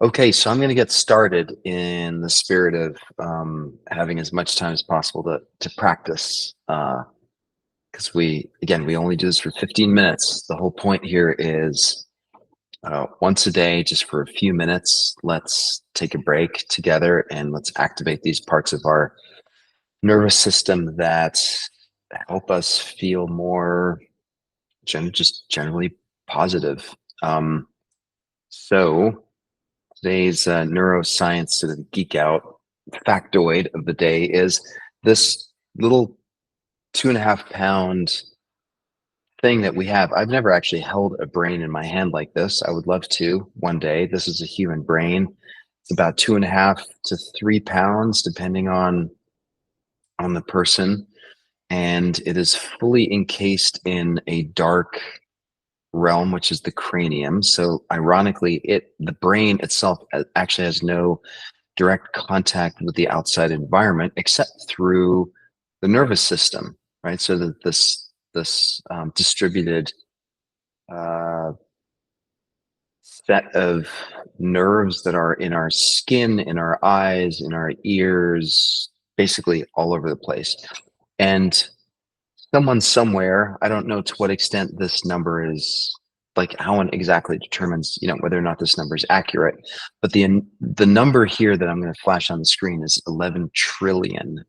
Okay, so I'm going to get started in the spirit of having as much time as possible to practice. Because we only do this for 15 minutes. The whole point here is once a day, just for a few minutes, let's take a break together and let's activate these parts of our nervous system that help us feel more just generally positive. Um, so. Today's neuroscience sort of geek out factoid of the day is this little 2.5 pound thing that we have. I've never actually held a brain in my hand like this. I would love to one day. This is a human brain. It's about 2.5 to 3 pounds, depending on the person, and it is fully encased in a dark realm, which is the cranium. So ironically, the brain itself actually has no direct contact with the outside environment except through the nervous system, right? So that this distributed uh, set of nerves that are in our skin, in our eyes, in our ears, basically all over the place. And someone somewhere, I don't know to what extent this number is, like how one exactly determines, whether or not this number is accurate. But the number here that I'm going to flash on the screen is 11 trillion.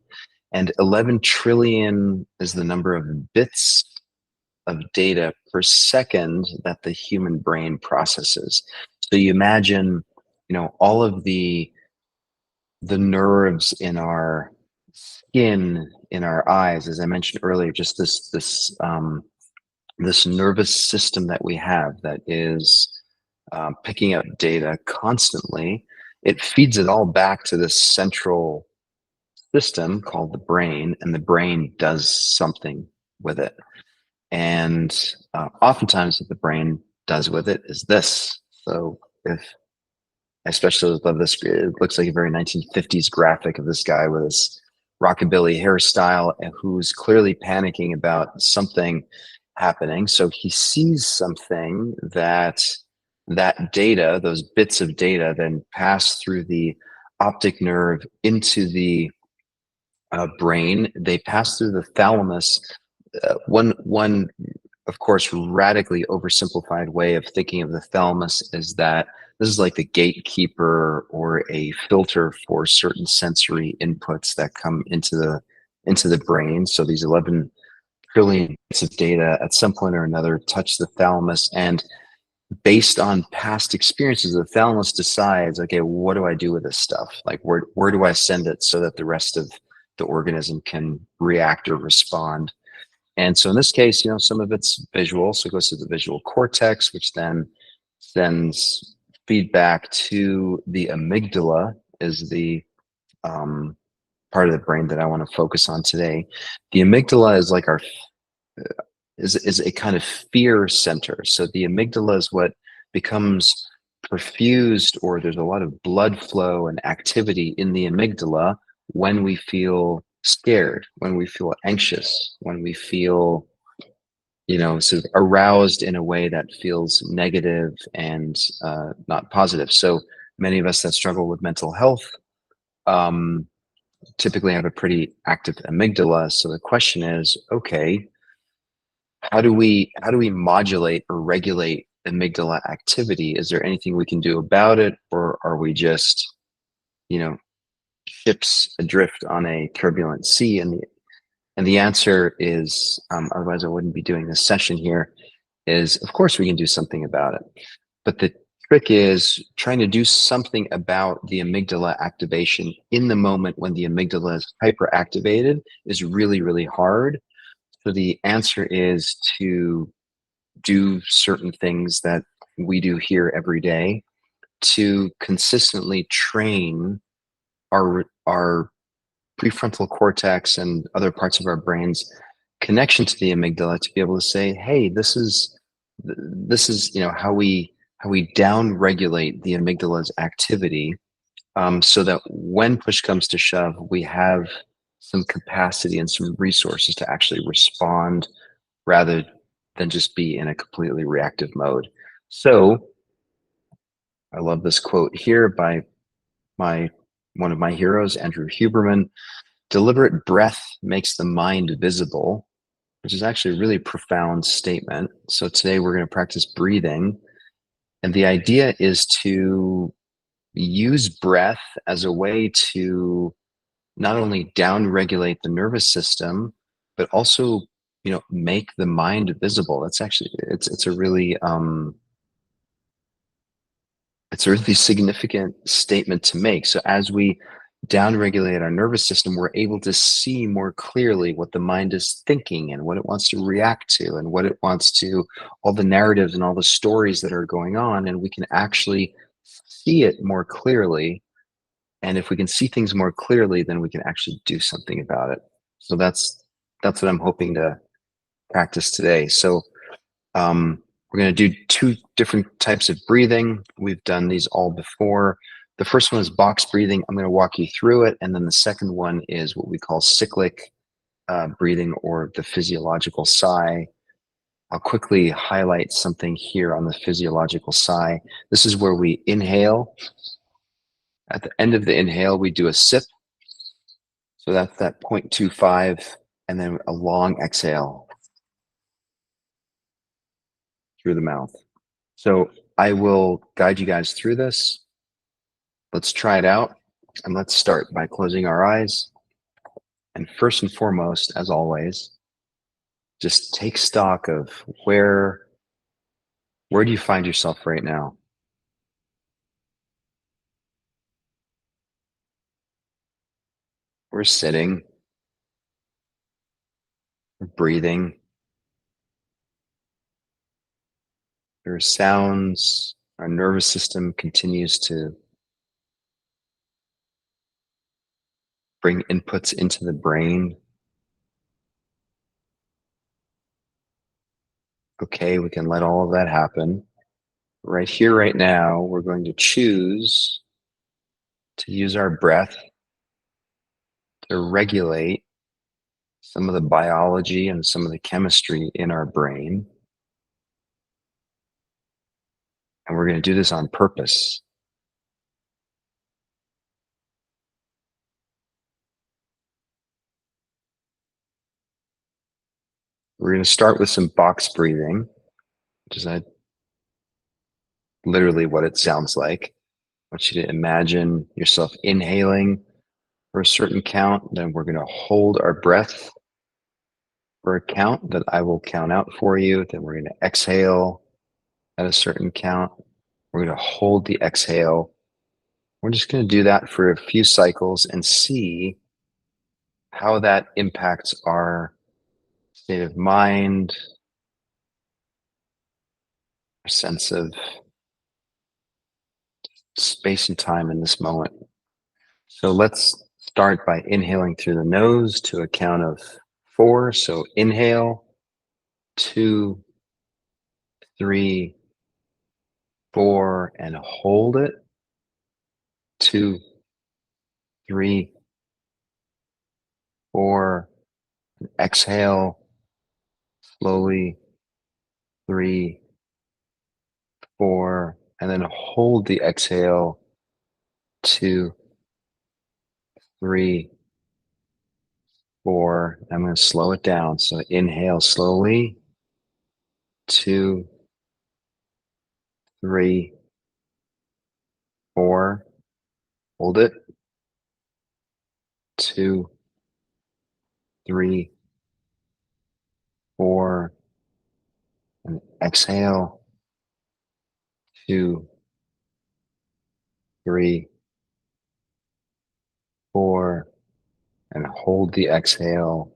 And 11 trillion is the number of bits of data per second that the human brain processes. So you imagine, all of the nerves in our skin, in our eyes, as I mentioned earlier, just this nervous system that we have that is picking up data constantly. It feeds it all back to this central system called the brain, and the brain does something with it. And oftentimes, what the brain does with it is this. So, if I especially love this, it looks like a very 1950s graphic of this guy with his rockabilly hairstyle and who's clearly panicking about something happening. So he sees something that data, those bits of data, then pass through the optic nerve into the brain. They pass through the thalamus. One, of course, radically oversimplified way of thinking of the thalamus is that this is like the gatekeeper or a filter for certain sensory inputs that come into the brain. So these 11 trillion bits of data at some point or another touch the thalamus, and based on past experiences, the thalamus decides, okay, what do I do with this stuff? Like, where do I send it so that the rest of the organism can react or respond? And so in this case, some of it's visual, so it goes to the visual cortex, which then sends feedback to the amygdala, is the part of the brain that I want to focus on today. The amygdala is like our is a kind of fear center. So the amygdala is what becomes perfused, or there's a lot of blood flow and activity in the amygdala when we feel scared, when we feel anxious, when we feel, sort of aroused in a way that feels negative and not positive. So many of us that struggle with mental health um, typically have a pretty active amygdala. So the question is, okay, how do we modulate or regulate amygdala activity? Is there anything we can do about it, or are we just, you know, ships adrift on a turbulent sea? And the answer is, otherwise I wouldn't be doing this session here, is of course we can do something about it. But the trick is trying to do something about the amygdala activation in the moment when the amygdala is hyperactivated is really, really hard. So the answer is to do certain things that we do here every day to consistently train our prefrontal cortex and other parts of our brains connection to the amygdala to be able to say, hey, this is how we down regulate the amygdala's activity, so that when push comes to shove, we have some capacity and some resources to actually respond rather than just be in a completely reactive mode. So I love this quote here by my one of my heroes, Andrew Huberman. Deliberate breath makes the mind visible, which is actually a really profound statement. So today we're going to practice breathing. And the idea is to use breath as a way to not only down regulate the nervous system, but also, make the mind visible. That's actually, it's a really significant statement to make. So as we downregulate our nervous system, we're able to see more clearly what the mind is thinking and what it wants to react to and what it wants to, all the narratives and all the stories that are going on. And we can actually see it more clearly. And if we can see things more clearly, then we can actually do something about it. So that's what I'm hoping to practice today. So we're going to do two different types of breathing. We've done these all before. The first one is box breathing. I'm going to walk you through it. And then the second one is what we call cyclic breathing, or the physiological sigh. I'll quickly highlight something here on the physiological sigh. This is where we inhale. At the end of the inhale, we do a sip. So that's that 0.25, and then a long exhale through the mouth. So I will guide you guys through this. Let's try it out. And let's start by closing our eyes. And first and foremost, as always, just take stock of where do you find yourself right now? We're sitting, we're breathing. There are sounds. Our nervous system continues to bring inputs into the brain. Okay, we can let all of that happen. Right here, right now, we're going to choose to use our breath to regulate some of the biology and some of the chemistry in our brain. And we're going to do this on purpose. We're going to start with some box breathing, which is literally what it sounds like. I want you to imagine yourself inhaling for a certain count. Then we're going to hold our breath for a count that I will count out for you. Then we're going to exhale at a certain count. We're going to hold the exhale. We're just going to do that for a few cycles and see how that impacts our state of mind, our sense of space and time in this moment. So let's start by inhaling through the nose to a count of 4. So inhale, 2, 3, 4, and hold it. 2, 3, 4. Exhale slowly. 3, 4, and then hold the exhale. 2, 3, 4. I'm going to slow it down. So inhale slowly. 2, 3, 4. Hold it. 2, 3, 4. And exhale. 2, 3, 4. And hold the exhale.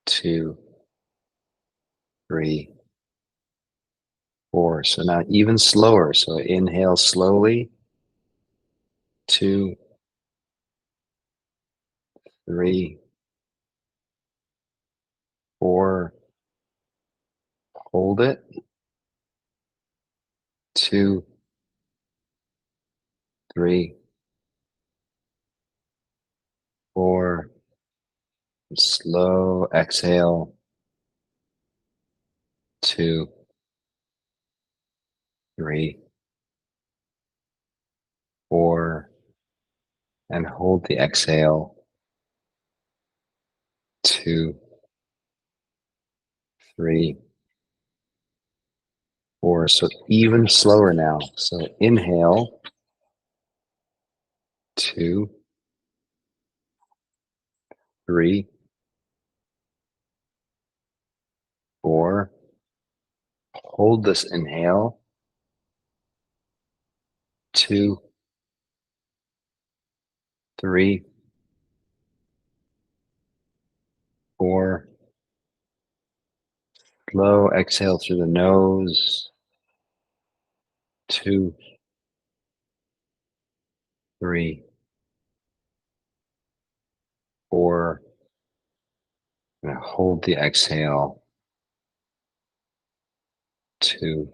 2, 3, 4. So now even slower. So inhale slowly. 2, 3, 4. Hold it. 2, 3, 4. Slow exhale. 2, 3, and hold the exhale. 2, 3, 4. So even slower now. So inhale. 2, 3, 4. Hold this inhale. 2, 3, 4. Slow exhale through the nose. 2, 3, 4. And hold the exhale. 2,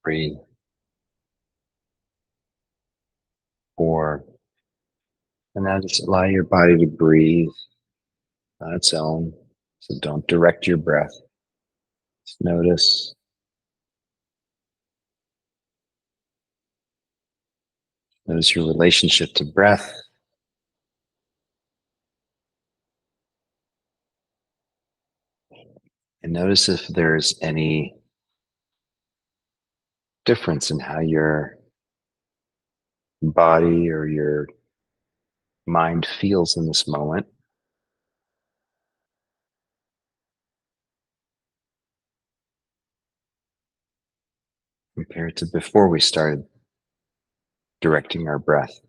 3, 4. And now just allow your body to breathe on its own. So don't direct your breath. Just notice your relationship to breath. And notice if there's any difference in how your body or your mind feels in this moment compared to before we started directing our breath.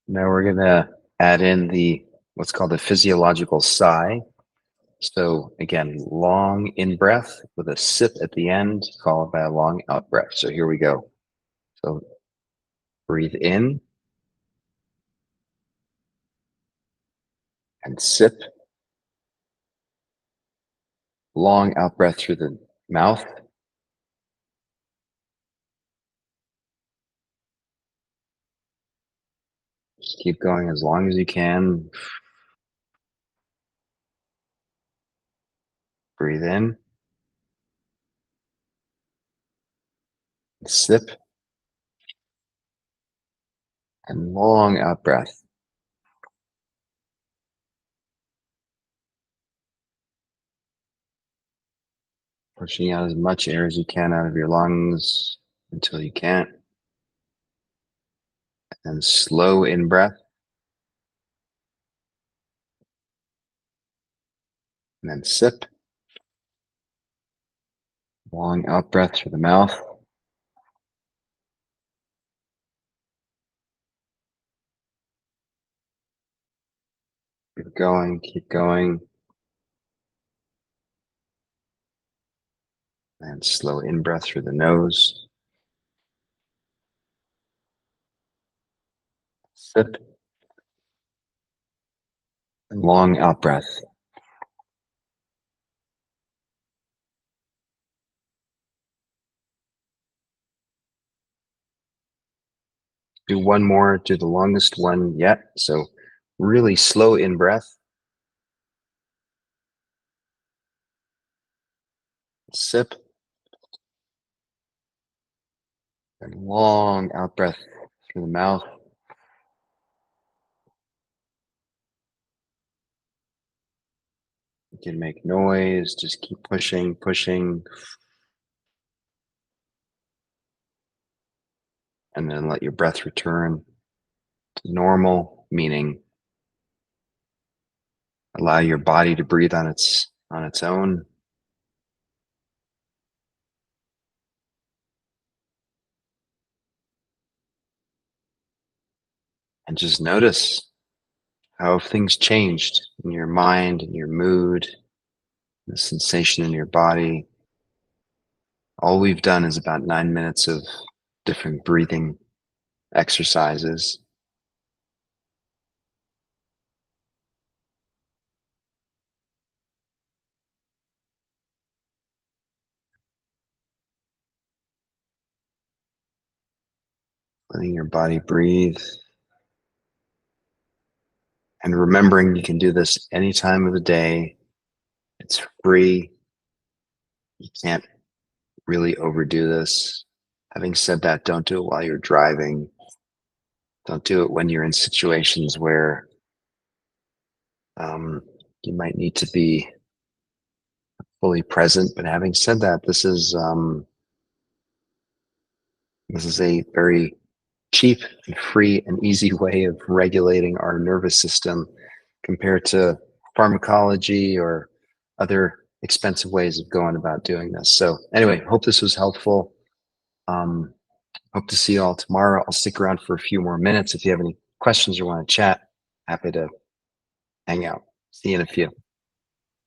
Now we're going to add in the what's called a physiological sigh. So again, long in breath with a sip at the end, followed by a long out breath. So here we go. So breathe in and sip. Long out breath through the mouth. Just keep going as long as you can. Breathe in, sip, and long out breath. Pushing out as much air as you can out of your lungs until you can't. And slow in breath. And then sip. Long out breath through the mouth. Keep going. And slow in breath through the nose. Sip. And long out breath. Do one more, do the longest one yet. So really slow in breath. Sip. And long out breath through the mouth. You can make noise, just keep pushing, pushing. And then let your breath return to normal, meaning allow your body to breathe on its own. And just notice how have things changed in your mind and your mood, the sensation in your body. All we've done is about 9 minutes of different breathing exercises. Letting your body breathe And remembering you can do this any time of the day. It's free. You can't really overdo this. Having said that, don't do it while you're driving. Don't do it when you're in situations where you might need to be fully present. But having said that, this is a very cheap and free and easy way of regulating our nervous system compared to pharmacology or other expensive ways of going about doing this. So anyway, hope this was helpful. Um, hope to see you all tomorrow. I'll stick around for a few more minutes. If you have any questions or want to chat, happy to hang out. See you in a few.